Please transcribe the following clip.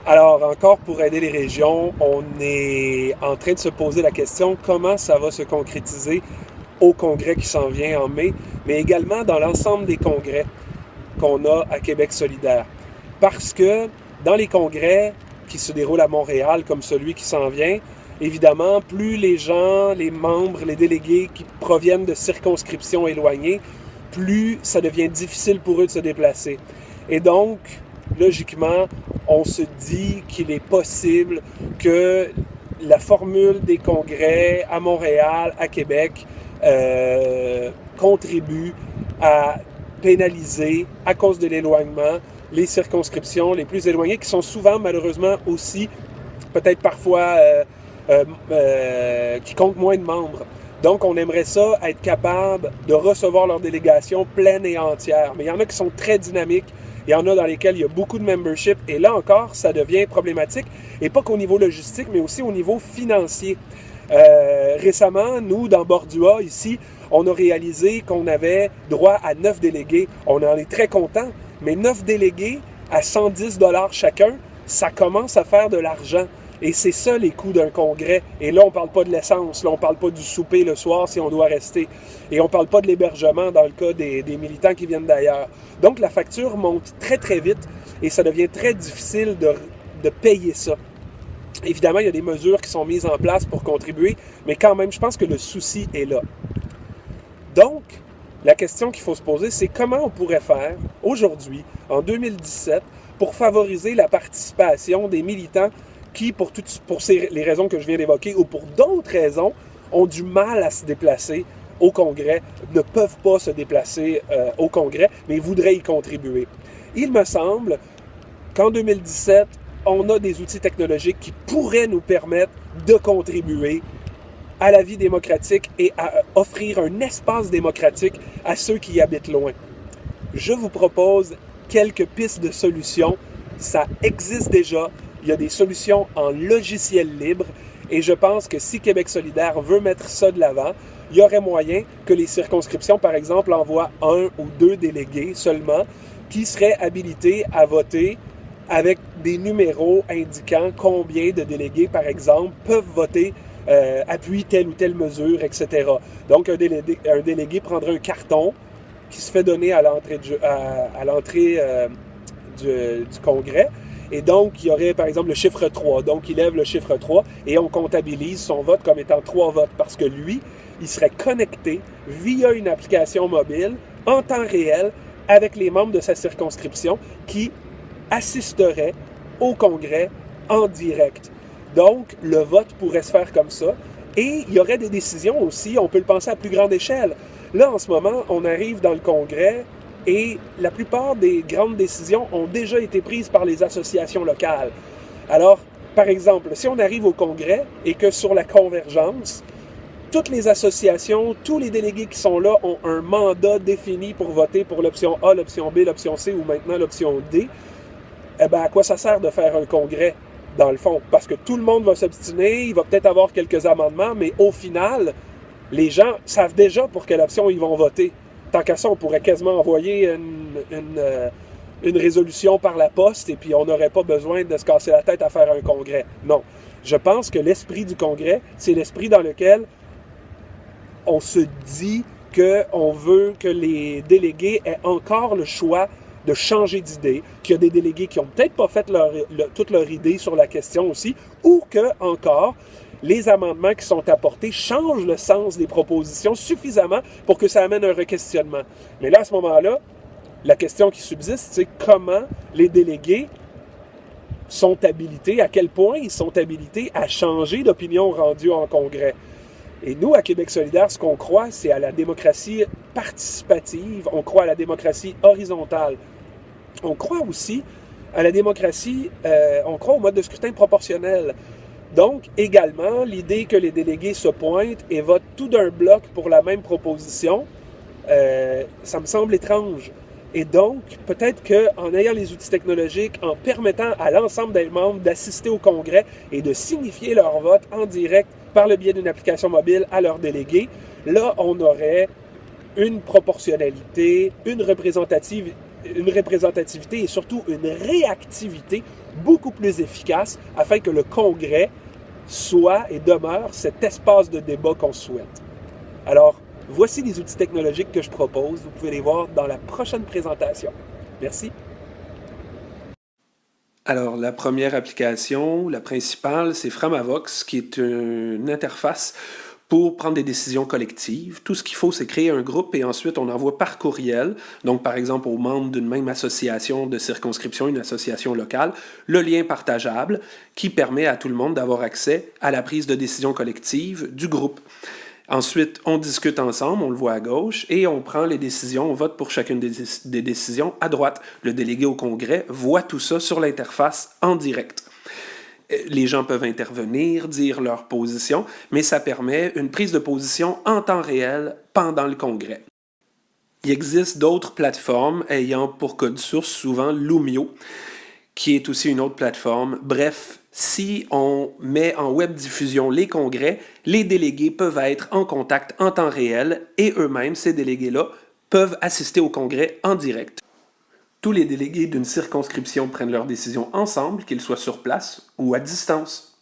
Alors, encore pour aider les régions, on est en train de se poser la question comment ça va se concrétiser au congrès qui s'en vient en mai, mais également dans l'ensemble des congrès qu'on a à Québec solidaire. Parce que dans les congrès qui se déroulent à Montréal, comme celui qui s'en vient, évidemment, plus les gens, les membres, les délégués qui proviennent de circonscriptions éloignées, plus ça devient difficile pour eux de se déplacer. Et donc, logiquement, on se dit qu'il est possible que la formule des congrès à Montréal, à Québec, contribue à pénaliser, à cause de l'éloignement, les circonscriptions les plus éloignées, qui sont souvent, malheureusement, aussi, peut-être parfois, qui comptent moins de membres. Donc, on aimerait ça, être capable de recevoir leur délégation pleine et entière. Mais il y en a qui sont très dynamiques. Il y en a dans lesquels il y a beaucoup de membership. Et là encore, ça devient problématique. Et pas qu'au niveau logistique, mais aussi au niveau financier. Récemment, nous, dans Bordua, ici, on a réalisé qu'on avait droit à 9 délégués. On en est très contents. Mais 9 délégués à 110 $ chacun, ça commence à faire de l'argent. Et c'est ça les coûts d'un congrès. Et là, on ne parle pas de l'essence, là, on ne parle pas du souper le soir si on doit rester. Et on ne parle pas de l'hébergement dans le cas des militants qui viennent d'ailleurs. Donc, la facture monte très, très vite et ça devient très difficile de payer ça. Évidemment, il y a des mesures qui sont mises en place pour contribuer, mais quand même, je pense que le souci est là. Donc, la question qu'il faut se poser, c'est comment on pourrait faire aujourd'hui, en 2017, pour favoriser la participation des militants qui, pour les raisons que je viens d'évoquer ou pour d'autres raisons, ont du mal à se déplacer au Congrès, ne peuvent pas se déplacer au Congrès, mais voudraient y contribuer. Il me semble qu'en 2017, on a des outils technologiques qui pourraient nous permettre de contribuer à la vie démocratique et à offrir un espace démocratique à ceux qui y habitent loin. Je vous propose quelques pistes de solutions. Ça existe déjà. Il y a des solutions en logiciel libre et je pense que si Québec solidaire veut mettre ça de l'avant, il y aurait moyen que les circonscriptions, par exemple, envoient 1 ou 2 délégués seulement qui seraient habilités à voter avec des numéros indiquant combien de délégués, par exemple, peuvent voter, appuient telle ou telle mesure, etc. Donc, un délégué prendrait un carton qui se fait donner à l'entrée du congrès. Et donc, il y aurait, par exemple, le chiffre 3. Donc, il lève le chiffre 3 et on comptabilise son vote comme étant 3 votes parce que lui, il serait connecté via une application mobile en temps réel avec les membres de sa circonscription qui assisteraient au congrès en direct. Donc, le vote pourrait se faire comme ça. Et il y aurait des décisions aussi, on peut le penser à plus grande échelle. Là, en ce moment, on arrive dans le congrès et la plupart des grandes décisions ont déjà été prises par les associations locales. Alors, par exemple, si on arrive au congrès et que sur la convergence, toutes les associations, tous les délégués qui sont là ont un mandat défini pour voter pour l'option A, l'option B, l'option C ou maintenant l'option D, eh bien, à quoi ça sert de faire un congrès, dans le fond? Parce que tout le monde va s'obstiner, il va peut-être avoir quelques amendements, mais au final, les gens savent déjà pour quelle option ils vont voter. Tant qu'à ça, on pourrait quasiment envoyer une résolution par la poste et puis on n'aurait pas besoin de se casser la tête à faire un congrès. Non. Je pense que l'esprit du congrès, c'est l'esprit dans lequel on se dit qu'on veut que les délégués aient encore le choix de changer d'idée, qu'il y a des délégués qui n'ont peut-être pas fait toute leur idée sur la question aussi, ou que, encore, les amendements qui sont apportés changent le sens des propositions suffisamment pour que ça amène un requestionnement. Mais là, à ce moment-là, la question qui subsiste, c'est comment les délégués sont habilités, à quel point ils sont habilités à changer d'opinion rendue en congrès. Et nous, à Québec solidaire, ce qu'on croit, c'est à la démocratie participative, on croit à la démocratie horizontale. On croit aussi à la démocratie, on croit au mode de scrutin proportionnel. Donc, également, l'idée que les délégués se pointent et votent tout d'un bloc pour la même proposition, ça me semble étrange. Et donc, peut-être qu'en ayant les outils technologiques, en permettant à l'ensemble des membres d'assister au congrès et de signifier leur vote en direct par le biais d'une application mobile à leurs délégués, là, on aurait une proportionnalité, une représentativité une représentativité et surtout une réactivité beaucoup plus efficace afin que le Congrès soit et demeure cet espace de débat qu'on souhaite. Alors, voici les outils technologiques que je propose. Vous pouvez les voir dans la prochaine présentation. Merci. Alors, la première application, la principale, c'est Framavox, qui est une interface pour prendre des décisions collectives. Tout ce qu'il faut, c'est créer un groupe et ensuite on envoie par courriel, donc par exemple aux membres d'une même association de circonscription, une association locale, le lien partageable qui permet à tout le monde d'avoir accès à la prise de décision collective du groupe. Ensuite, on discute ensemble, on le voit à gauche, et on prend les décisions, on vote pour chacune des décisions à droite. Le délégué au Congrès voit tout ça sur l'interface en direct. Les gens peuvent intervenir, dire leur position, mais ça permet une prise de position en temps réel pendant le Congrès. Il existe d'autres plateformes ayant pour code source souvent Loomio, qui est aussi une autre plateforme. Bref, si on met en web diffusion les congrès, les délégués peuvent être en contact en temps réel et eux-mêmes, ces délégués-là, peuvent assister au congrès en direct. Tous les délégués d'une circonscription prennent leurs décisions ensemble, qu'ils soient sur place ou à distance.